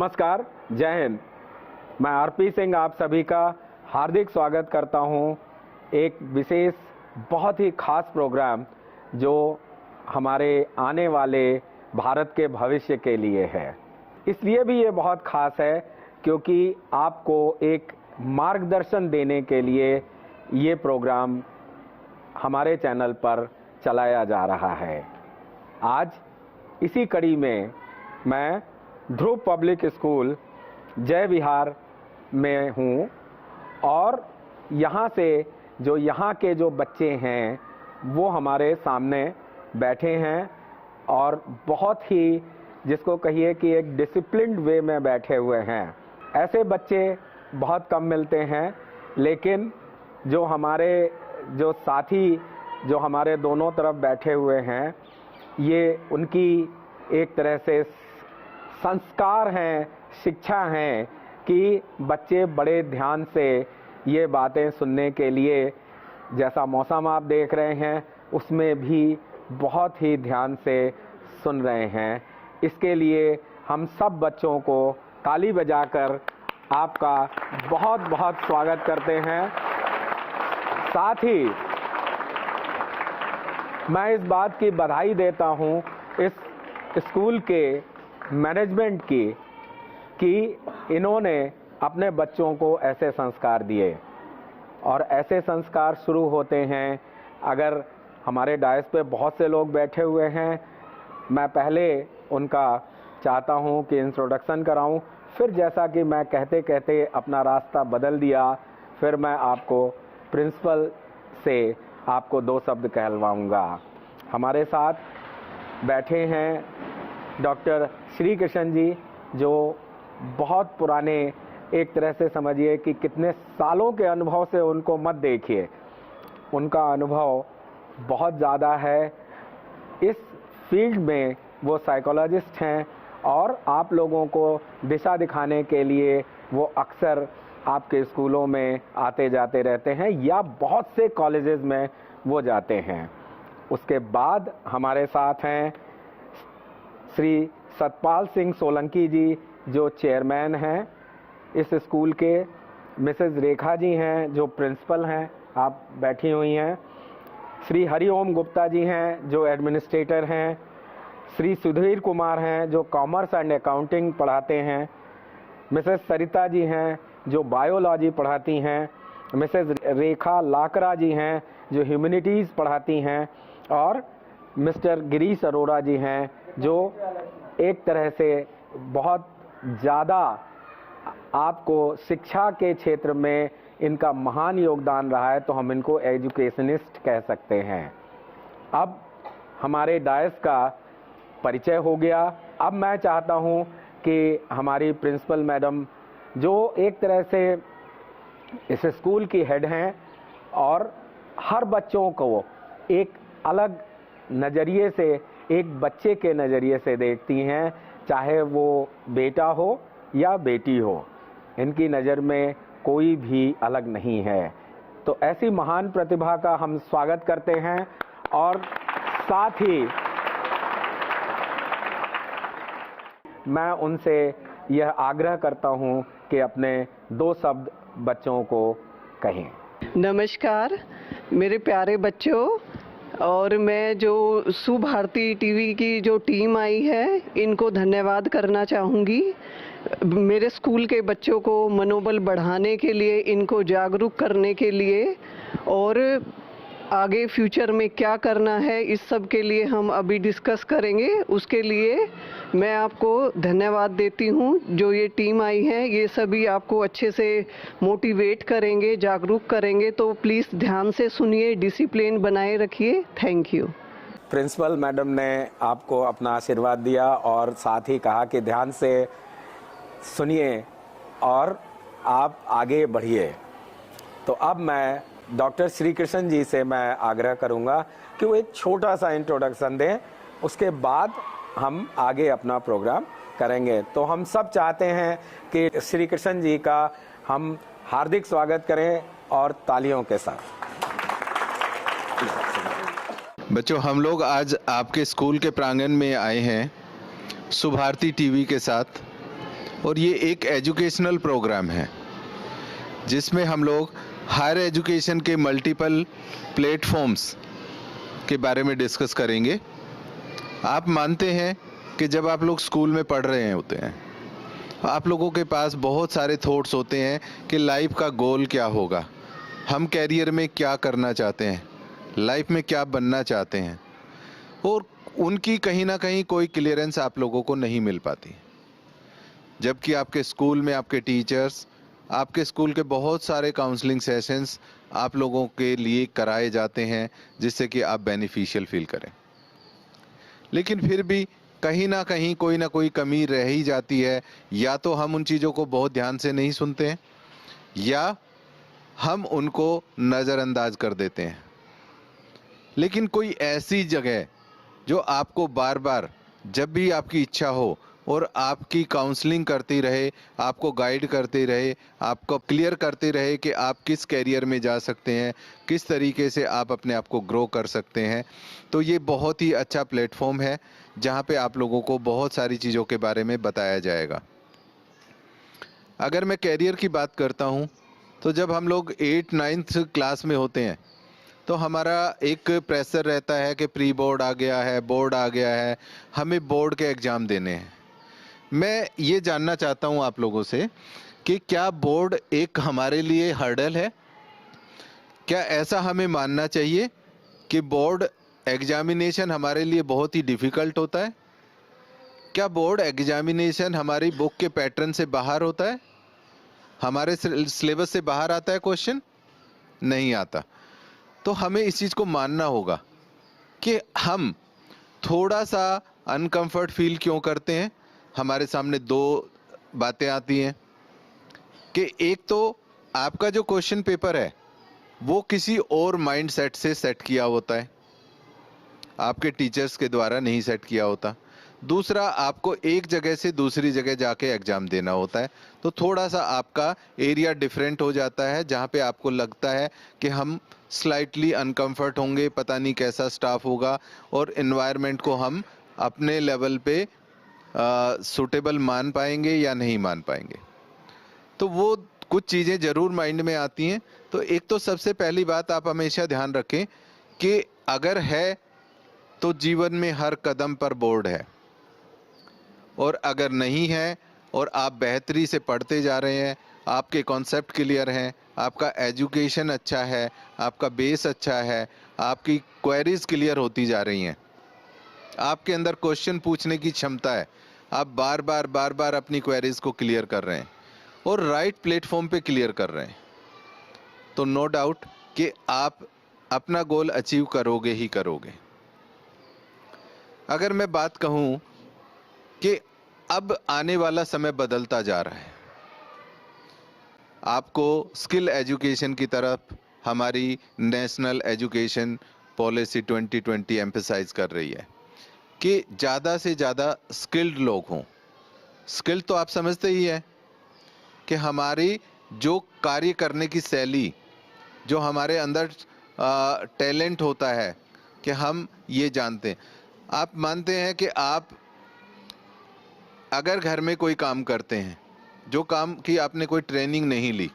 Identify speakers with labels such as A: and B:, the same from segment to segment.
A: नमस्कार, जय हिंद। मैं आरपी सिंह आप सभी का हार्दिक स्वागत करता हूं एक विशेष बहुत ही खास प्रोग्राम जो हमारे आने वाले भारत के भविष्य के लिए है। इसलिए भी ये बहुत खास है क्योंकि आपको एक मार्गदर्शन देने के लिए ये प्रोग्राम हमारे चैनल पर चलाया जा रहा है। आज इसी कड़ी में मैं ध्रुव पब्लिक स्कूल जय विहार में हूँ और यहाँ से यहाँ के जो बच्चे हैं वो हमारे सामने बैठे हैं और बहुत ही जिसको कहिए कि एक डिसिप्लिन्ड वे में बैठे हुए हैं। ऐसे बच्चे बहुत कम मिलते हैं, लेकिन जो हमारे जो साथी जो हमारे दोनों तरफ बैठे हुए हैं ये उनकी एक तरह से संस्कार हैं, शिक्षा हैं कि बच्चे बड़े ध्यान से ये बातें सुनने के लिए, जैसा मौसम आप देख रहे हैं उसमें भी बहुत ही ध्यान से सुन रहे हैं। इसके लिए हम सब बच्चों को ताली बजाकर आपका बहुत बहुत स्वागत करते हैं। साथ ही मैं इस बात की बधाई देता हूं इस स्कूल के मैनेजमेंट की कि इन्होंने अपने बच्चों को ऐसे संस्कार दिए और ऐसे संस्कार शुरू होते हैं। अगर हमारे डायस पे बहुत से लोग बैठे हुए हैं, मैं पहले उनका चाहता हूं कि इंट्रोडक्शन कराऊं, फिर जैसा कि मैं कहते कहते अपना रास्ता बदल दिया, फिर मैं आपको प्रिंसिपल से आपको दो शब्द कहलवाऊंगा। हमारे साथ बैठे हैं डॉक्टर श्री कृष्ण जी, जो बहुत पुराने, एक तरह से समझिए कि कितने सालों के अनुभव से उनको मत देखिए, उनका अनुभव बहुत ज़्यादा है। इस फील्ड में वो साइकोलॉजिस्ट हैं और आप लोगों को दिशा दिखाने के लिए वो अक्सर आपके स्कूलों में आते जाते रहते हैं या बहुत से कॉलेजेस में वो जाते हैं। उसके बाद हमारे साथ हैं श्री सतपाल सिंह सोलंकी जी, जो चेयरमैन हैं इस स्कूल के। मिसेस रेखा जी हैं जो प्रिंसिपल हैं, आप बैठी हुई हैं। श्री हरिओम गुप्ता जी हैं जो एडमिनिस्ट्रेटर हैं। श्री सुधीर कुमार हैं जो कॉमर्स एंड अकाउंटिंग पढ़ाते हैं। मिसेस सरिता जी हैं जो बायोलॉजी पढ़ाती हैं। मिसेस रेखा लाकरा जी हैं जो ह्यूमैनिटीज़ पढ़ाती हैं और मिस्टर गिरीश अरोड़ा जी हैं जो एक तरह से बहुत ज़्यादा आपको शिक्षा के क्षेत्र में इनका महान योगदान रहा है, तो हम इनको एजुकेशनिस्ट कह सकते हैं। अब हमारे डायस का परिचय हो गया। अब मैं चाहता हूं कि हमारी प्रिंसिपल मैडम, जो एक तरह से इस स्कूल की हेड हैं और हर बच्चों को एक अलग नज़रिए से, एक बच्चे के नज़रिए से देखती हैं, चाहे वो बेटा हो या बेटी हो, इनकी नज़र में कोई भी अलग नहीं है। तो ऐसी महान प्रतिभा का हम स्वागत करते हैं और साथ ही मैं उनसे यह आग्रह करता हूं कि अपने दो शब्द बच्चों को कहें।
B: नमस्कार मेरे प्यारे बच्चों, और मैं जो सुभारती टीवी की जो टीम आई है इनको धन्यवाद करना चाहूँगी। मेरे स्कूल के बच्चों को मनोबल बढ़ाने के लिए, इनको जागरूक करने के लिए और आगे फ्यूचर में क्या करना है, इस सब के लिए हम अभी डिस्कस करेंगे। उसके लिए मैं आपको धन्यवाद देती हूँ। जो ये टीम आई है ये सभी आपको अच्छे से मोटिवेट करेंगे, जागरूक करेंगे, तो प्लीज़ ध्यान से सुनिए, डिसिप्लिन बनाए रखिए। Thank you.
A: प्रिंसिपल मैडम ने आपको अपना आशीर्वाद दिया और साथ ही कहा कि ध्यान से सुनिए और आप आगे बढ़िए। तो अब मैं डॉक्टर श्री कृष्ण जी से मैं आग्रह करूंगा कि वो एक छोटा सा इंट्रोडक्शन दें, उसके बाद हम आगे अपना प्रोग्राम करेंगे। तो हम सब चाहते हैं कि श्री कृष्ण जी का हम हार्दिक स्वागत करें और तालियों के साथ।
C: बच्चों, हम लोग आज आपके स्कूल के प्रांगण में आए हैं सुभारती टीवी के साथ, और ये एक एजुकेशनल प्रोग्राम है जिसमें हम लोग हायर एजुकेशन के मल्टीपल प्लेटफॉर्म्स के बारे में डिस्कस करेंगे। आप मानते हैं कि जब आप लोग स्कूल में पढ़ रहे होते हैं, आप लोगों के पास बहुत सारे थॉट्स होते हैं कि लाइफ का गोल क्या होगा, हम कैरियर में क्या करना चाहते हैं, लाइफ में क्या बनना चाहते हैं, और उनकी कहीं ना कहीं कोई क्लियरेंस आप लोगों को नहीं मिल पाती। जबकि आपके स्कूल में आपके टीचर्स, आपके स्कूल के बहुत सारे काउंसलिंग सेशंस आप लोगों के लिए कराए जाते हैं जिससे कि आप बेनिफिशियल फील करें। लेकिन फिर भी कहीं ना कहीं कोई ना कोई कमी रह ही जाती है। या तो हम उन चीज़ों को बहुत ध्यान से नहीं सुनते हैं या हम उनको नज़रअंदाज कर देते हैं। लेकिन कोई ऐसी जगह जो आपको बार बार जब भी आपकी इच्छा हो और आपकी काउंसलिंग करती रहे, आपको गाइड करती रहे, आपको क्लियर करती रहे कि आप किस कैरियर में जा सकते हैं, किस तरीके से आप अपने आप को ग्रो कर सकते हैं, तो ये बहुत ही अच्छा प्लेटफॉर्म है जहाँ पे आप लोगों को बहुत सारी चीज़ों के बारे में बताया जाएगा। अगर मैं कैरियर की बात करता हूँ तो जब हम लोग 8-9th क्लास में होते हैं तो हमारा एक प्रेशर रहता है कि प्री बोर्ड आ गया है, बोर्ड आ गया है, हमें बोर्ड के एग्ज़ाम देने हैं। मैं ये जानना चाहता हूँ आप लोगों से कि क्या बोर्ड एक हमारे लिए हर्डल है? क्या ऐसा हमें मानना चाहिए कि बोर्ड एग्जामिनेशन हमारे लिए बहुत ही डिफ़िकल्ट होता है? क्या बोर्ड एग्जामिनेशन हमारी बुक के पैटर्न से बाहर होता है? हमारे सिलेबस से बाहर आता है क्वेश्चन? नहीं आता। तो हमें इस चीज़ को मानना होगा कि हम थोड़ा सा अनकंफर्ट फील क्यों करते हैं। हमारे सामने दो बातें आती हैं कि एक तो आपका जो क्वेश्चन पेपर है वो किसी और माइंड सेट से सेट किया होता है, आपके टीचर्स के द्वारा नहीं सेट किया होता। दूसरा, आपको एक जगह से दूसरी जगह जाके एग्ज़ाम देना होता है, तो थोड़ा सा आपका एरिया डिफरेंट हो जाता है जहाँ पे आपको लगता है कि हम स्लाइटली अनकंफर्ट होंगे, पता नहीं कैसा स्टाफ होगा और एनवायरनमेंट को हम अपने लेवल पे सूटेबल मान पाएंगे या नहीं मान पाएंगे। तो वो कुछ चीज़ें ज़रूर माइंड में आती हैं। तो एक तो सबसे पहली बात आप हमेशा ध्यान रखें कि अगर है तो जीवन में हर कदम पर बोर्ड है, और अगर नहीं है और आप बेहतरी से पढ़ते जा रहे हैं, आपके कॉन्सेप्ट क्लियर हैं, आपका एजुकेशन अच्छा है, आपका बेस अच्छा है, आपकी क्वेरीज क्लियर होती जा रही हैं, आपके अंदर क्वेश्चन पूछने की क्षमता है, आप बार बार अपनी क्वेरीज को क्लियर कर रहे हैं और राइट प्लेटफॉर्म पे क्लियर कर रहे हैं, तो नो डाउट कि आप अपना गोल अचीव करोगे ही करोगे। अगर मैं बात कहूँ कि अब आने वाला समय बदलता जा रहा है, आपको स्किल एजुकेशन की तरफ हमारी नेशनल एजुकेशन पॉलिसी 2020 एम्फसाइज कर रही है कि ज़्यादा से ज़्यादा स्किल्ड लोग हों। स्किल तो आप समझते ही है कि हमारी जो कार्य करने की शैली, जो हमारे अंदर टैलेंट होता है कि हम ये जानते हैं। आप मानते हैं कि आप अगर घर में कोई काम करते हैं, जो काम की आपने कोई ट्रेनिंग नहीं ली,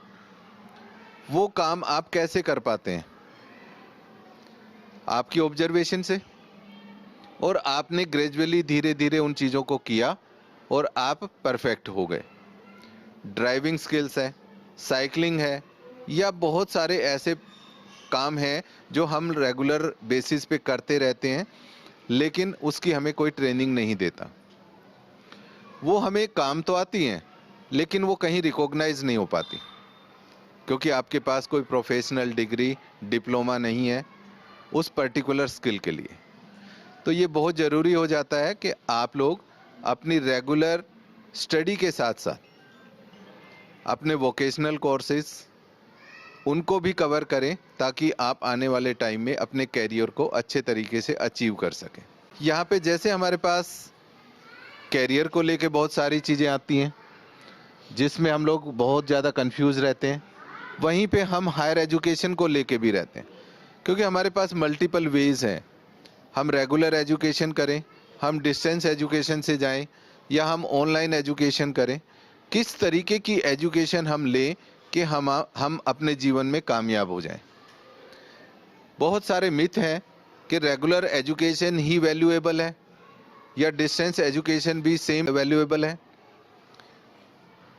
C: वो काम आप कैसे कर पाते हैं? आपकी ऑब्जर्वेशन से, और आपने ग्रेजुअली धीरे धीरे उन चीज़ों को किया और आप परफेक्ट हो गए। ड्राइविंग स्किल्स है, साइकिलिंग है, या बहुत सारे ऐसे काम हैं जो हम रेगुलर बेसिस पे करते रहते हैं, लेकिन उसकी हमें कोई ट्रेनिंग नहीं देता। वो हमें काम तो आती हैं लेकिन वो कहीं रिकॉग्नाइज नहीं हो पाती, क्योंकि आपके पास कोई प्रोफेशनल डिग्री, डिप्लोमा नहीं है उस पर्टिकुलर स्किल के लिए। तो ये बहुत ज़रूरी हो जाता है कि आप लोग अपनी रेगुलर स्टडी के साथ साथ अपने वोकेशनल कोर्सेज उनको भी कवर करें, ताकि आप आने वाले टाइम में अपने कैरियर को अच्छे तरीके से अचीव कर सकें। यहाँ पे जैसे हमारे पास कैरियर को लेके बहुत सारी चीज़ें आती हैं जिसमें हम लोग बहुत ज़्यादा कंफ्यूज रहते हैं, वहीं पे हम हायर एजुकेशन को लेके भी रहते हैं, क्योंकि हमारे पास मल्टीपल वेज हैं। हम रेगुलर एजुकेशन करें, हम डिस्टेंस एजुकेशन से जाएं, या हम ऑनलाइन एजुकेशन करें, किस तरीके की एजुकेशन हम लें कि हम अपने जीवन में कामयाब हो जाएं। बहुत सारे मिथ हैं कि रेगुलर एजुकेशन ही वैल्यूएबल है या डिस्टेंस एजुकेशन भी सेम वैल्यूएबल है।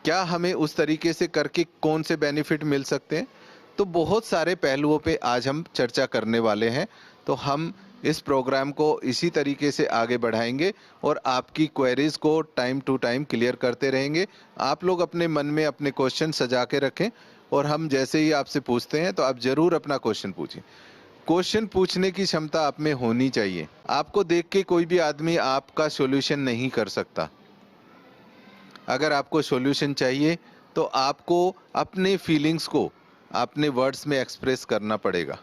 C: क्या हमें उस तरीके से करके कौन से बेनिफिट मिल सकते हैं? तो बहुत सारे पहलुओं पे आज हम चर्चा करने वाले हैं। तो हम इस प्रोग्राम को इसी तरीके से आगे बढ़ाएंगे और आपकी क्वेरीज को टाइम टू टाइम क्लियर करते रहेंगे। आप लोग अपने मन में अपने क्वेश्चन सजा के रखें और हम जैसे ही आपसे पूछते हैं तो आप जरूर अपना क्वेश्चन पूछें। क्वेश्चन पूछने की क्षमता आप में होनी चाहिए। आपको देख के कोई भी आदमी आपका सॉल्यूशन नहीं कर सकता। अगर आपको सॉल्यूशन चाहिए तो आपको अपने फीलिंग्स को अपने वर्ड्स में एक्सप्रेस करना पड़ेगा।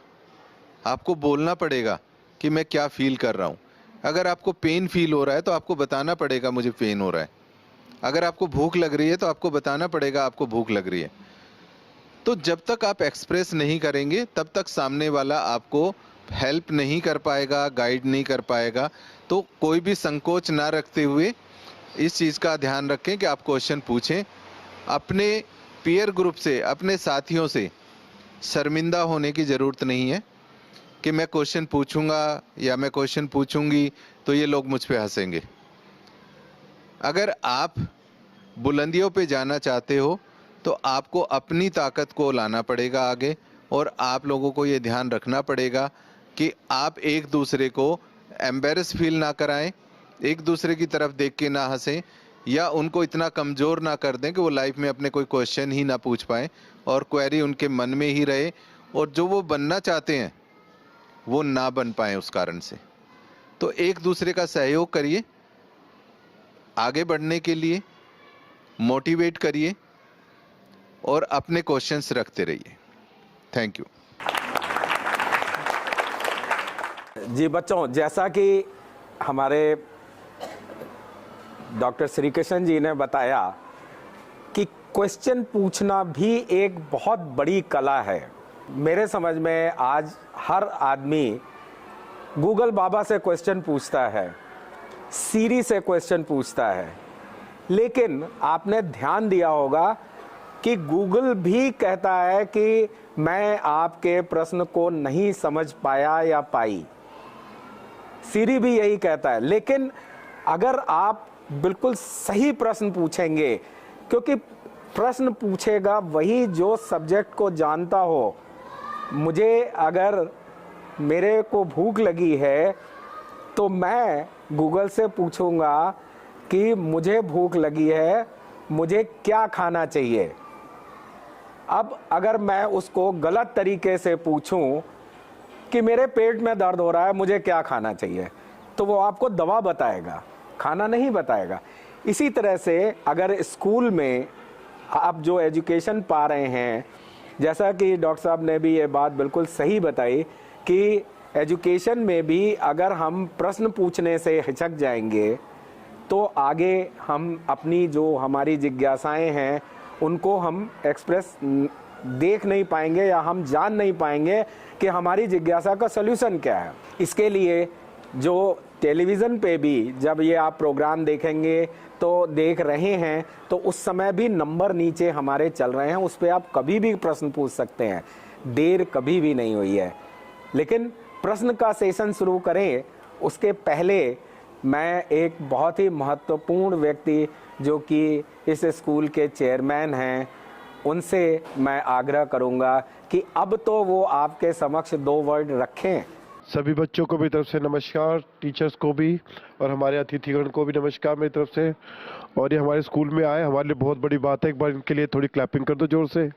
C: आपको बोलना पड़ेगा कि मैं क्या फील कर रहा हूँ। अगर आपको पेन फील हो रहा है तो आपको बताना पड़ेगा मुझे पेन हो रहा है। अगर आपको भूख लग रही है तो आपको बताना पड़ेगा आपको भूख लग रही है। तो जब तक आप एक्सप्रेस नहीं करेंगे तब तक सामने वाला आपको हेल्प नहीं कर पाएगा, गाइड नहीं कर पाएगा। तो कोई भी संकोच ना रखते हुए इस चीज़ का ध्यान रखें कि आप क्वेश्चन पूछें। अपने पीयर ग्रुप से, अपने साथियों से शर्मिंदा होने की ज़रूरत नहीं है कि मैं क्वेश्चन पूछूंगा या मैं क्वेश्चन पूछूंगी तो ये लोग मुझ पे हंसेंगे। अगर आप बुलंदियों पे जाना चाहते हो तो आपको अपनी ताकत को लाना पड़ेगा आगे, और आप लोगों को ये ध्यान रखना पड़ेगा कि आप एक दूसरे को एम्बेरस फील ना कराएं, एक दूसरे की तरफ देख के ना हंसें या उनको इतना कमज़ोर ना कर दें कि वो लाइफ में अपने कोई क्वेश्चन ही ना पूछ पाएं और क्वेरी उनके मन में ही रहे और जो वो बनना चाहते हैं वो ना बन पाए उस कारण से। तो एक दूसरे का सहयोग करिए, आगे बढ़ने के लिए मोटिवेट करिए और अपने क्वेश्चंस रखते रहिए। Thank you.
A: जी बच्चों, जैसा कि हमारे डॉक्टर श्री कृष्ण जी ने बताया कि क्वेश्चन पूछना भी एक बहुत बड़ी कला है। मेरे समझ में आज हर आदमी गूगल बाबा से क्वेश्चन पूछता है, सीरी से क्वेश्चन पूछता है, लेकिन आपने ध्यान दिया होगा कि गूगल भी कहता है कि मैं आपके प्रश्न को नहीं समझ पाया या पाई। सीरी भी यही कहता है। लेकिन अगर आप बिल्कुल सही प्रश्न पूछेंगे, क्योंकि प्रश्न पूछेगा वही जो सब्जेक्ट को जानता हो। मुझे अगर मेरे को भूख लगी है तो मैं गूगल से पूछूंगा कि मुझे भूख लगी है, मुझे क्या खाना चाहिए। अब अगर मैं उसको गलत तरीके से पूछूं कि मेरे पेट में दर्द हो रहा है, मुझे क्या खाना चाहिए, तो वो आपको दवा बताएगा, खाना नहीं बताएगा। इसी तरह से अगर स्कूल में आप जो एजुकेशन पा रहे हैं, जैसा कि डॉक्टर साहब ने भी ये बात बिल्कुल सही बताई कि एजुकेशन में भी अगर हम प्रश्न पूछने से हिचक जाएंगे तो आगे हम अपनी जो हमारी जिज्ञासाएं हैं उनको हम एक्सप्रेस देख नहीं पाएंगे या हम जान नहीं पाएंगे कि हमारी जिज्ञासा का सल्यूशन क्या है। इसके लिए जो टेलीविज़न पे भी जब ये आप प्रोग्राम देखेंगे तो देख रहे हैं तो उस समय भी नंबर नीचे हमारे चल रहे हैं, उस पर आप कभी भी प्रश्न पूछ सकते हैं, देर कभी भी नहीं हुई है। लेकिन प्रश्न का सेशन शुरू करें उसके पहले मैं एक बहुत ही महत्वपूर्ण व्यक्ति जो कि इस स्कूल के चेयरमैन हैं उनसे मैं आग्रह करूंगा कि अब तो वो आपके समक्ष 2 वर्ड रखें।
D: सभी बच्चों को मेरी तरफ से नमस्कार, टीचर्स को भी और हमारे अतिथिगण को भी नमस्कार मेरी तरफ से। और ये हमारे स्कूल में आए हमारे लिए बहुत बड़ी बात है, एक बार इनके लिए थोड़ी क्लैपिंग कर दो जोर से।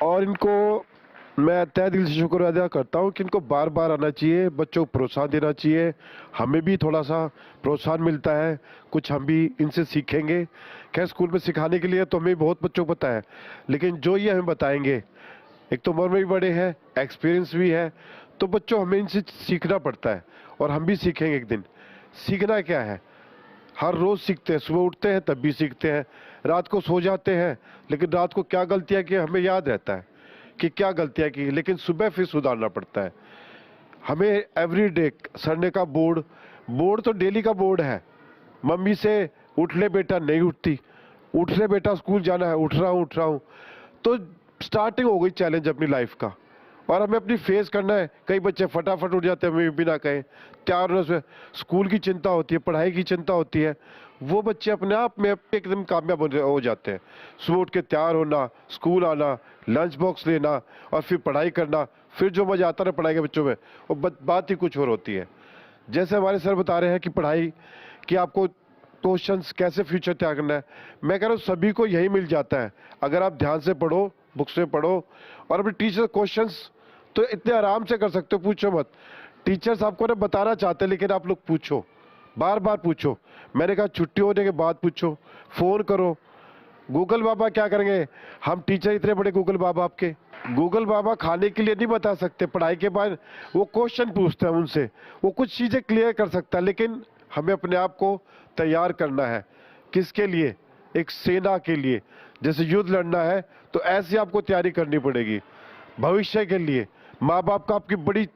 D: और इनको मैं तहे दिल से शुक्र अदा करता हूँ कि इनको बार बार आना चाहिए, बच्चों को प्रोत्साहन देना चाहिए। हमें भी थोड़ा सा प्रोत्साहन मिलता है, कुछ हम भी इनसे सीखेंगे। खैर स्कूल में सिखाने के लिए तो हमें बहुत बच्चों को पता है, लेकिन जो ये हमें बताएंगे, एक तो उम्र में भी बड़े हैं, एक्सपीरियंस भी है, तो बच्चों हमें इनसे सीखना पड़ता है और हम भी सीखेंगे एक दिन। सीखना क्या है, हर रोज़ सीखते हैं, सुबह उठते हैं तब भी सीखते हैं, रात को सो जाते हैं, लेकिन रात को क्या गलतियाँ की हमें याद रहता है कि क्या गलतियाँ की, लेकिन सुबह फिर सुधारना पड़ता है। हमें एवरी डे सड़ने का बोर्ड तो डेली का बोर्ड है, मम्मी से उठ ले बेटा, नहीं उठती, उठ ले बेटा स्कूल जाना है, उठ रहा हूँ। तो स्टार्टिंग हो गई चैलेंज अपनी लाइफ का, और हमें अपनी फेस करना है। कई बच्चे फटाफट उठ जाते हैं हमें बिना कहे, तैयार होने से। स्कूल की चिंता होती है, पढ़ाई की चिंता होती है, वो बच्चे अपने आप में एकदम कामयाब हो जाते हैं। सुबह उठ के तैयार होना, स्कूल आना, लंच बॉक्स लेना और फिर पढ़ाई करना, फिर जो मजा आता है पढ़ाई के बच्चों में, वो बात ही कुछ और होती है। जैसे हमारे सर बता रहे हैं कि पढ़ाई कि आपको क्वेश्चंस कैसे फ्यूचर तैयार करना है, मैं कह रहा हूँ सभी को यही मिल जाता है अगर आप ध्यान से पढ़ो, बुक्स में पढ़ो। और अपने टीचर क्वेश्चंस तो इतने आराम से कर सकते हो, पूछो मत। टीचर्स आपको ना बताना चाहते हैं, लेकिन आप लोग पूछो, बार बार पूछो। मैंने कहा छुट्टी होने के बाद पूछो, फोन करो। गूगल बाबा क्या करेंगे, हम टीचर इतने बड़े गूगल बाबा आपके, गूगल बाबा खाने के लिए नहीं बता सकते। पढ़ाई के बाद वो क्वेश्चन पूछते हैं उनसे, वो कुछ चीजें क्लियर कर सकता है, लेकिन हमें अपने आप को तैयार करना है। किसके लिए? एक सेना के लिए। जैसे युद्ध लड़ना है तो ऐसी आपको तैयारी करनी पड़ेगी। भविष्य के लिए माँ बाप का आपकी बड़ी,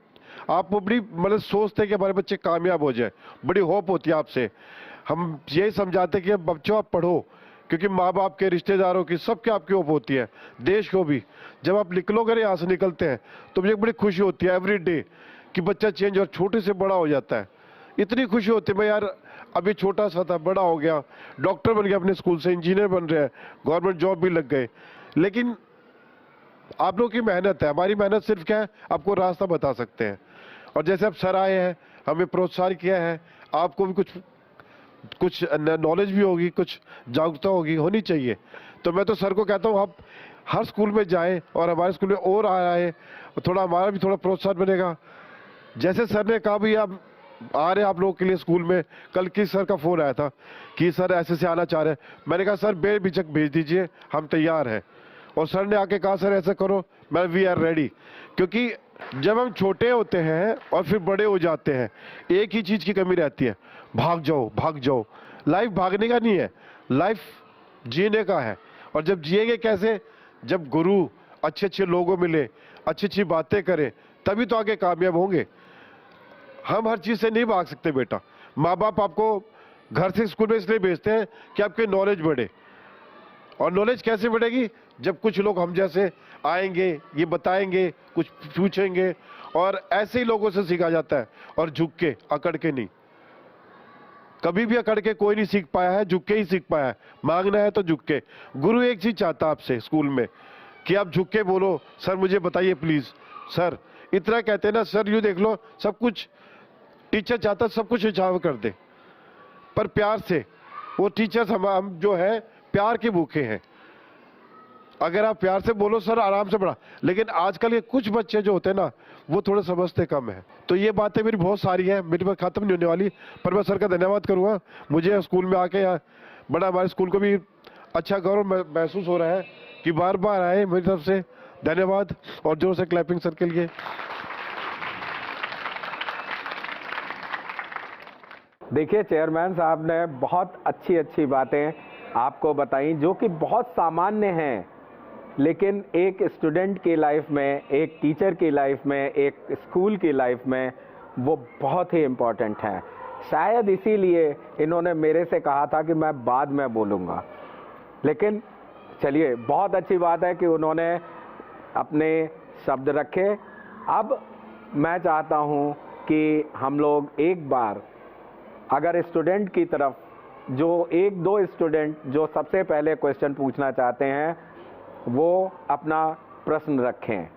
D: आप वो बड़ी मतलब सोचते हैं कि हमारे बच्चे कामयाब हो जाए, बड़ी होप होती है आपसे। हम यही समझाते हैं कि बच्चों आप पढ़ो, क्योंकि माँ बाप के, रिश्तेदारों की, सबके आपकी होप होती है, देश को भी। जब आप निकलोगे यहाँ से निकलते हैं तो मुझे बड़ी खुशी होती है एवरी डे कि बच्चा चेंज और छोटे से बड़ा हो जाता है। इतनी खुशी होती है, मैं यार अभी छोटा सा था, बड़ा हो गया, डॉक्टर बन गया अपने स्कूल से, इंजीनियर बन रहे हैं, गवर्नमेंट जॉब भी लग गए। लेकिन आप लोगों की मेहनत है, हमारी मेहनत सिर्फ क्या है, आपको रास्ता बता सकते हैं। और जैसे अब सर आए हैं, हमें प्रोत्साहन किया है, आपको भी कुछ नॉलेज भी होगी, कुछ जागरूकता होनी चाहिए। तो मैं तो सर को कहता हूँ आप हर स्कूल में जाएं और हमारे स्कूल में और आए, थोड़ा हमारा भी थोड़ा प्रोत्साहन बनेगा। जैसे सर ने कहा भी आप आ रहे हैं आप लोगों के लिए स्कूल में, कल किस सर का फोन आया था कि सर ऐसे से आना चाह रहे हैं, मैंने कहा सर बेझिझक भेज दीजिए, हम तैयार हैं। और सर ने आके कहा सर ऐसा करो, मैं वी आर रेडी। क्योंकि जब हम छोटे होते हैं और फिर बड़े हो जाते हैं, एक ही चीज की कमी रहती है, भाग जाओ भाग जाओ। लाइफ भागने का नहीं है, लाइफ जीने का है। और जब जिएंगे कैसे, जब गुरु, अच्छे अच्छे लोगों मिले, अच्छी अच्छी बातें करें, तभी तो आगे कामयाब होंगे। हम हर चीज से नहीं भाग सकते बेटा। माँ बाप आपको घर से स्कूल में इसलिए भेजते हैं कि आपकी नॉलेज बढ़े। और नॉलेज कैसे बढ़ेगी, जब कुछ लोग हम जैसे आएंगे, ये बताएंगे, कुछ पूछेंगे, और ऐसे ही लोगों से सीखा जाता है। और झुक के, अकड़ के नहीं। कभी भी अकड़ के कोई नहीं सीख पाया है, झुक के ही सीख पाया है। मांगना है तो झुक के। गुरु एक चीज चाहता है आपसे स्कूल में कि आप झुक के बोलो, सर मुझे बताइए प्लीज सर। इतना कहते हैं ना, सर यू देख लो, सब कुछ टीचर चाहता सब कुछ हिसाब कर दे, पर प्यार से। वो टीचर्स हम जो है प्यार के भूखे हैं। अगर आप प्यार से बोलो सर आराम से पढ़ा। लेकिन आजकल ये कुछ बच्चे जो होते हैं ना, वो थोड़े समझते कम है। तो ये बातें मेरी बहुत सारी हैं, मेरी बात खत्म नहीं होने वाली, पर मैं सर का धन्यवाद करूंगा। मुझे स्कूल में आके बड़ा, हमारे स्कूल को भी अच्छा गौरव महसूस हो रहा है कि बार बार आए। मेरी तरफ से धन्यवाद, और जोर से क्लैपिंग सर के लिए।
A: देखिए चेयरमैन साहब ने बहुत अच्छी अच्छी बातें आपको बताई, जो कि बहुत सामान्य हैं, लेकिन एक स्टूडेंट की लाइफ में, एक टीचर की लाइफ में, एक स्कूल की लाइफ में वो बहुत ही इम्पोर्टेंट हैं। शायद इसीलिए इन्होंने मेरे से कहा था कि मैं बाद में बोलूँगा। लेकिन चलिए, बहुत अच्छी बात है कि उन्होंने अपने शब्द रखे। अब मैं चाहता हूँ कि हम लोग एक बार, अगर स्टूडेंट की तरफ जो एक दो स्टूडेंट जो सबसे पहले क्वेश्चन पूछना चाहते हैं, वो अपना प्रश्न रखें,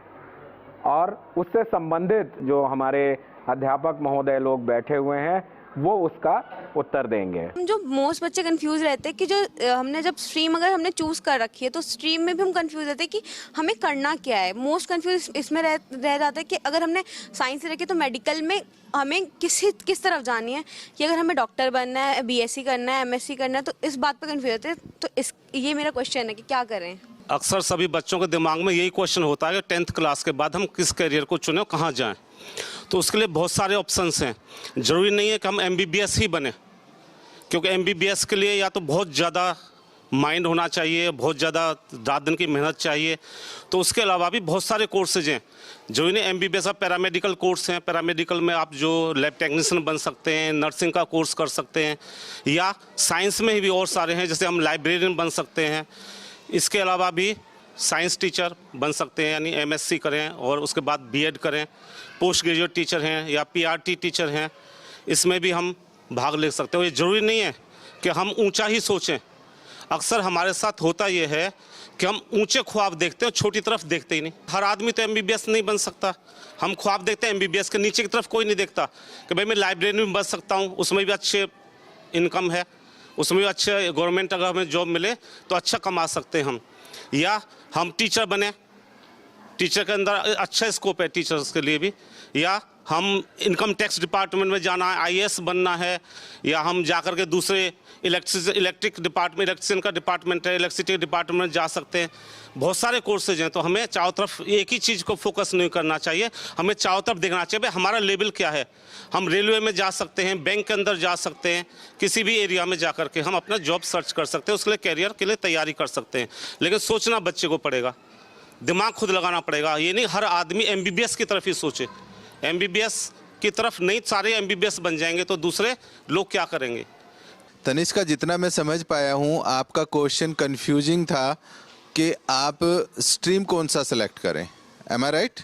A: और उससे संबंधित जो हमारे अध्यापक महोदय लोग बैठे हुए हैं वो उसका उत्तर देंगे।
E: जो मोस्ट बच्चे कंफ्यूज रहते हैं कि जो हमने जब स्ट्रीम अगर हमने चूज कर रखी है, तो स्ट्रीम में भी हम कंफ्यूज रहते हैं कि हमें करना क्या है। मोस्ट कंफ्यूज इसमें रह जाता है कि अगर हमने साइंस रखी तो मेडिकल में हमें किस तरफ जानी है, कि अगर हमें डॉक्टर बनना है, बीएससी करना है, एमएससी करना है, तो इस बात पर कंफ्यूज होते हैं। तो ये मेरा क्वेश्चन है कि क्या करें।
F: अक्सर सभी बच्चों के दिमाग में यही क्वेश्चन होता है कि 10th क्लास के बाद हम किस करियर को चुनें, कहाँ जाएं। तो उसके लिए बहुत सारे ऑप्शंस हैं। ज़रूरी नहीं है कि हम MBBS ही बने, क्योंकि MBBS के लिए या तो बहुत ज़्यादा माइंड होना चाहिए, बहुत ज़्यादा रात दिन की मेहनत चाहिए। तो उसके अलावा भी बहुत सारे कोर्सेज हैं जो इन्हें MBBS का पैरामेडिकल कोर्स हैं। पैरामेडिकल में आप जो लैब टेक्नीशियन बन सकते हैं, नर्सिंग का कोर्स कर सकते हैं, या साइंस में भी और सारे हैं, जैसे हम लाइब्रेरियन बन सकते हैं। इसके अलावा भी साइंस टीचर बन सकते हैं, यानी MSc करें और उसके बाद B.Ed करें। पोस्ट ग्रेजुएट टीचर हैं या PRT टीचर हैं, इसमें भी हम भाग ले सकते हो। ये ज़रूरी नहीं है कि हम ऊंचा ही सोचें। अक्सर हमारे साथ होता ये है कि हम ऊंचे ख्वाब देखते हैं, छोटी तरफ देखते ही नहीं। हर आदमी तो MBBS नहीं बन सकता। हम ख्वाब देखते हैं MBBS के नीचे की तरफ कोई नहीं देखता कि भाई मैं लाइब्रेरी में बन सकता हूँ, उसमें भी अच्छे इनकम है, उसमें भी अच्छे गवर्नमेंट अगर हमें जॉब मिले तो अच्छा कमा सकते हैं हम। या हम टीचर बने, टीचर के अंदर अच्छा स्कोप है टीचर्स के लिए भी। या हम इनकम टैक्स डिपार्टमेंट में जाना है, IAS बनना है, या हम जाकर के दूसरे इलेक्ट्रिक डिपार्टमेंट, इलेक्ट्रिशियन का डिपार्टमेंट है, इलेक्ट्रिसिटी डिपार्टमेंट में जा सकते हैं। बहुत सारे कोर्सेज हैं। तो हमें चारों तरफ एक ही चीज़ को फोकस नहीं करना चाहिए, हमें चारों तरफ देखना चाहिए भाई हमारा लेवल क्या है। हम रेलवे में जा सकते हैं, बैंक के अंदर जा सकते हैं, किसी भी एरिया में जा करके हम अपना जॉब सर्च कर सकते हैं, उसके लिए कैरियर के लिए तैयारी कर सकते हैं। लेकिन सोचना बच्चे को पड़ेगा, दिमाग खुद लगाना पड़ेगा। ये नहीं हर आदमी MBBS की तरफ ही सोचे। MBBS की तरफ नहीं सारे MBBS बन जाएंगे तो दूसरे लोग क्या करेंगे।
C: तनिष्का, जितना मैं समझ पाया हूँ आपका क्वेश्चन कंफ्यूजिंग था कि आप स्ट्रीम कौन सा सेलेक्ट करें। एम आई राइट?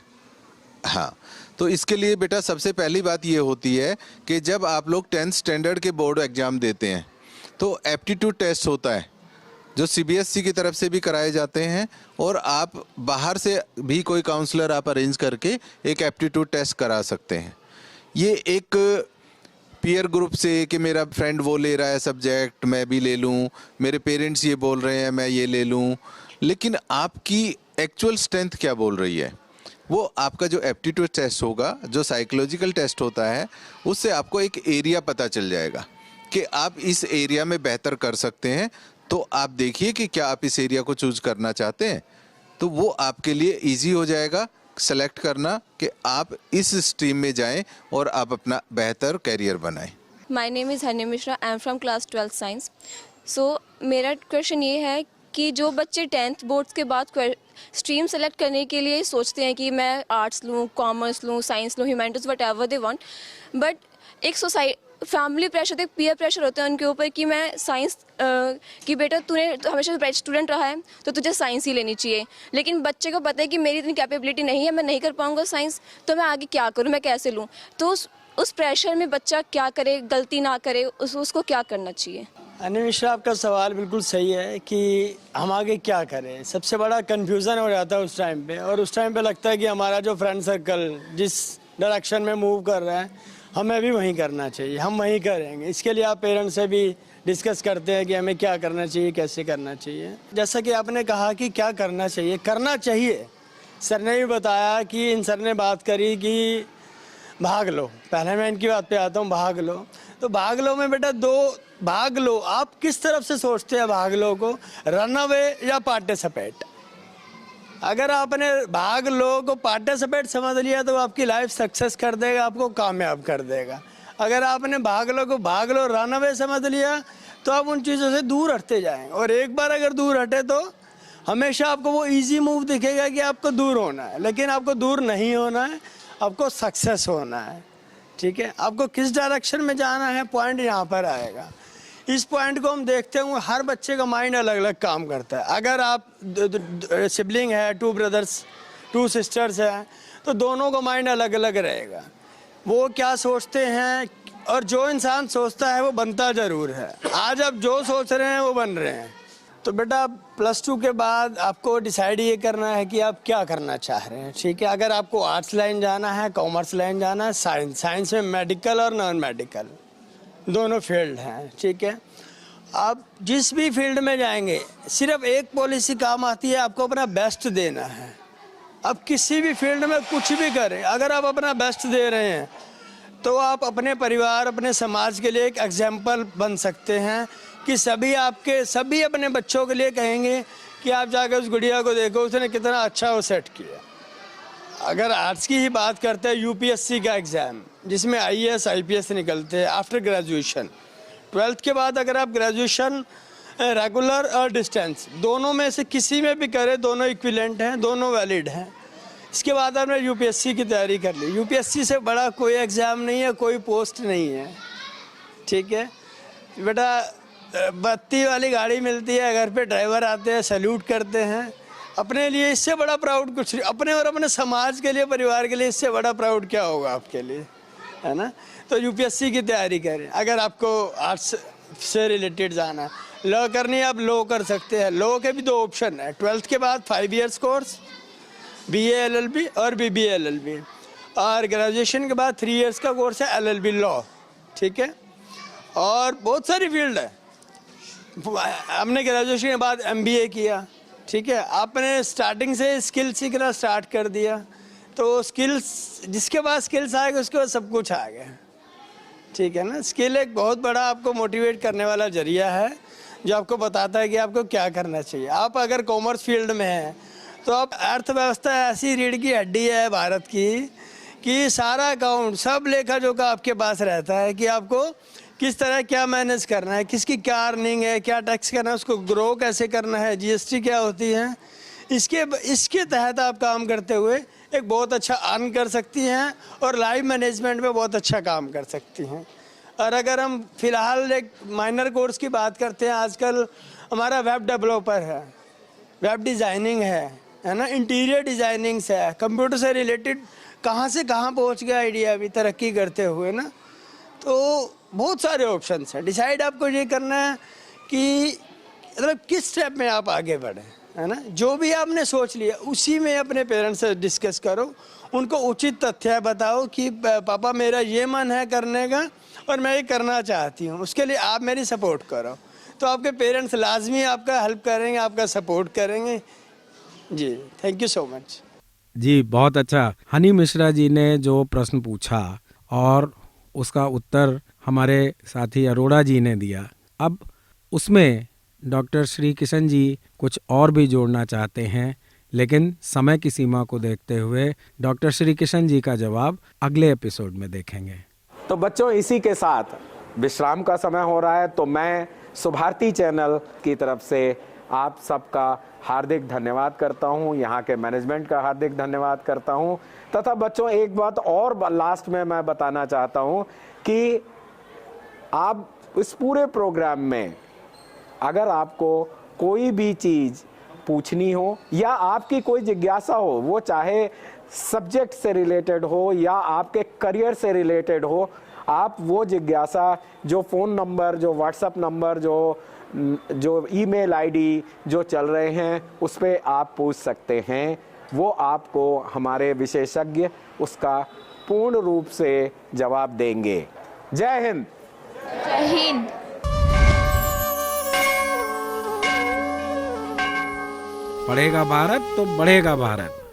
C: हाँ, तो इसके लिए बेटा सबसे पहली बात ये होती है कि जब आप लोग 10th स्टैंडर्ड के बोर्ड एग्ज़ाम देते हैं तो एप्टीट्यूड टेस्ट होता है जो CBSE की तरफ से भी कराए जाते हैं, और आप बाहर से भी कोई काउंसलर आप अरेंज करके एक एप्टीट्यूड टेस्ट करा सकते हैं। ये एक पीयर ग्रुप से कि मेरा फ्रेंड वो ले रहा है सब्जेक्ट, मैं भी ले लूँ, मेरे पेरेंट्स ये बोल रहे हैं मैं ये ले लूँ, लेकिन आपकी एक्चुअल स्ट्रेंथ क्या बोल रही है वो आपका जो एप्टीट्यूड टेस्ट होगा, जो साइकोलॉजिकल टेस्ट होता है, उससे आपको एक एरिया पता चल जाएगा कि आप इस एरिया में बेहतर कर सकते हैं। तो आप देखिए कि क्या आप इस एरिया को चूज करना चाहते हैं, तो वो आपके लिए इजी हो जाएगा सेलेक्ट करना कि आप इस स्ट्रीम में जाएं और आप अपना बेहतर कैरियर बनाएं।
G: My name is Honey Mishra, I am from class 12 science. So मेरा क्वेश्चन ये है कि जो बच्चे 10th बोर्ड्स के बाद स्ट्रीम सेलेक्ट करने के लिए सोचते हैं कि मैं आर्ट्स लूँ, कॉमर्स लूँ, साइंस लूँ, humanities, what ever they want, but एक फैमिली प्रेशर, एक पीयर प्रेशर होता है उनके ऊपर कि मैं साइंस कि बेटा तूने हमेशा ब्राइट स्टूडेंट रहा है तो तुझे साइंस ही लेनी चाहिए। लेकिन बच्चे को पता है कि मेरी इतनी कैपेबिलिटी नहीं है, मैं नहीं कर पाऊंगा साइंस, तो मैं आगे क्या करूं, मैं कैसे लूं। तो उस प्रेशर में बच्चा क्या करे, गलती ना करे, उसको क्या करना चाहिए।
H: हनी मिश्रा, आपका सवाल बिल्कुल सही है कि हम आगे क्या करें। सबसे बड़ा कन्फ्यूज़न हो जाता है उस टाइम पे, और उस टाइम पे लगता है कि हमारा जो फ्रेंड सर्कल जिस डायरेक्शन में मूव कर रहा है हमें भी वहीं करना चाहिए, हम वहीं करेंगे। इसके लिए आप पेरेंट्स से भी डिस्कस करते हैं कि हमें क्या करना चाहिए, कैसे करना चाहिए। जैसा कि आपने कहा कि क्या करना चाहिए, सर ने भी बताया कि इन सर ने बात करी कि भाग लो। पहले मैं इनकी बात पे आता हूँ, भाग लो। तो भाग लो में बेटा दो भाग लो, आप किस तरफ से सोचते हैं भाग लो को, रन अवे या पार्टिसिपेट। अगर आपने भाग लो को पार्टिसिपेट समझ लिया तो आपकी लाइफ सक्सेस कर देगा, आपको कामयाब कर देगा। अगर आपने भाग लो को भाग लो रन अवे समझ लिया तो आप उन चीज़ों से दूर हटते जाएंगे, और एक बार अगर दूर हटे तो हमेशा आपको वो इजी मूव दिखेगा कि आपको दूर होना है, लेकिन आपको दूर नहीं होना है, आपको सक्सेस होना है। ठीक है, आपको किस डायरेक्शन में जाना है, पॉइंट यहाँ पर आएगा। इस पॉइंट को हम देखते हुए हर बच्चे का माइंड अलग अलग काम करता है। अगर आप सिबलिंग है, 2 ब्रदर्स 2 सिस्टर्स हैं, तो दोनों का माइंड अलग अलग रहेगा, वो क्या सोचते हैं, और जो इंसान सोचता है वो बनता ज़रूर है। आज आप जो सोच रहे हैं वो बन रहे हैं। तो बेटा +2 के बाद आपको डिसाइड ये करना है कि आप क्या करना चाह रहे हैं। ठीक है, अगर आपको आर्ट्स लाइन जाना है, कॉमर्स लाइन जाना है, साइंस में मेडिकल और नॉन मेडिकल दोनों फील्ड हैं। ठीक है, आप जिस भी फील्ड में जाएंगे सिर्फ एक पॉलिसी काम आती है, आपको अपना बेस्ट देना है। अब किसी भी फील्ड में कुछ भी करें, अगर आप अपना बेस्ट दे रहे हैं तो आप अपने परिवार, अपने समाज के लिए एक एग्जाम्पल बन सकते हैं कि सभी अपने बच्चों के लिए कहेंगे कि आप जाकर उस गुड़िया को देखो, उसने कितना अच्छा वो सेट किया। अगर आर्ट्स की ही बात करते हैं, UPSC का एग्ज़ाम जिसमें IAS IPS निकलते हैं आफ्टर ग्रेजुएशन, 12th के बाद अगर आप ग्रेजुएशन रेगुलर और डिस्टेंस दोनों में से किसी में भी करें, दोनों इक्विवेलेंट हैं, दोनों वैलिड हैं। इसके बाद आपने यूपीएससी की तैयारी कर ली। यूपीएससी से बड़ा कोई एग्ज़ाम नहीं है, कोई पोस्ट नहीं है, ठीक है बेटा। बत्ती वाली गाड़ी मिलती है, घर पे ड्राइवर आते हैं, सैल्यूट करते हैं। अपने लिए इससे बड़ा प्राउड कुछ नहीं, अपने और अपने समाज के लिए, परिवार के लिए इससे बड़ा प्राउड क्या होगा आपके लिए, है ना। तो यूपीएससी की तैयारी करें। अगर आपको आर्ट्स से रिलेटेड जाना है, लॉ करनी है, आप लॉ कर सकते हैं। लॉ के भी 2 ऑप्शन है, 12th के बाद 5 years कोर्स BA LLB और BBA LLB, और ग्रेजुएशन के बाद 3 years का कोर्स है LLB लॉ, ठीक है। और बहुत सारी फील्ड है। हमने ग्रेजुएशन के बाद MBA किया, ठीक है। आपने स्टार्टिंग से स्किल सीखना स्टार्ट कर दिया, तो स्किल्स, जिसके पास स्किल्स आएगा उसके पास सब कुछ आ गया, ठीक है ना। स्किल एक बहुत बड़ा आपको मोटिवेट करने वाला जरिया है, जो आपको बताता है कि आपको क्या करना चाहिए। आप अगर कॉमर्स फील्ड में हैं तो आप, अर्थव्यवस्था ऐसी रीढ़ की हड्डी है भारत की कि सारा अकाउंट, सब लेखा जोखा आपके पास रहता है कि आपको किस तरह क्या मैनेज करना है, किसकी क्या अर्निंग है, क्या टैक्स करना है, उसको ग्रो कैसे करना है, GST क्या होती है। इसके तहत आप काम करते हुए एक बहुत अच्छा अर्न कर सकती हैं और लाइफ मैनेजमेंट में बहुत अच्छा काम कर सकती हैं। और अगर हम फिलहाल एक माइनर कोर्स की बात करते हैं, आजकल हमारा वेब डेवलपर है, वेब डिज़ाइनिंग है ना, इंटीरियर डिज़ाइनिंग है, कंप्यूटर से रिलेटेड कहाँ से कहाँ पहुँच गया आइडिया अभी तरक्की करते हुए ना। तो बहुत सारे ऑप्शंस हैं। डिसाइड आपको ये करना है कि मतलब किस स्टेप में आप आगे बढ़ें, है ना। जो भी आपने सोच लिया उसी में अपने पेरेंट्स से डिस्कस करो, उनको उचित तथ्य बताओ कि पापा मेरा ये मन है करने का और मैं ये करना चाहती हूँ, उसके लिए आप मेरी सपोर्ट करो। तो आपके पेरेंट्स लाजमी आपका हेल्प करेंगे, आपका सपोर्ट करेंगे। जी, थैंक यू सो मच।
I: जी, बहुत अच्छा। हनी मिश्रा जी ने जो प्रश्न पूछा और उसका उत्तर हमारे साथी अरोड़ा जी ने दिया, अब उसमें डॉक्टर श्री किशन जी कुछ और भी जोड़ना चाहते हैं, लेकिन समय की सीमा को देखते हुए डॉक्टर श्री किशन जी का जवाब अगले एपिसोड में देखेंगे।
A: तो बच्चों, इसी के साथ विश्राम का समय हो रहा है, तो मैं सुभारती चैनल की तरफ से आप सबका हार्दिक धन्यवाद करता हूं, यहाँ के मैनेजमेंट का हार्दिक धन्यवाद करता हूं। तथा बच्चों, एक बात और लास्ट में मैं बताना चाहता हूं कि आप इस पूरे प्रोग्राम में अगर आपको कोई भी चीज़ पूछनी हो या आपकी कोई जिज्ञासा हो, वो चाहे सब्जेक्ट से रिलेटेड हो या आपके करियर से रिलेटेड हो, आप वो जिज्ञासा जो फ़ोन नंबर, जो व्हाट्सएप नंबर, जो ईमेल आईडी जो चल रहे हैं उस पर आप पूछ सकते हैं। वो आपको हमारे विशेषज्ञ उसका पूर्ण रूप से जवाब देंगे। जय हिंद।
J: जय हिंद।
I: पढ़ेगा भारत तो बढ़ेगा भारत।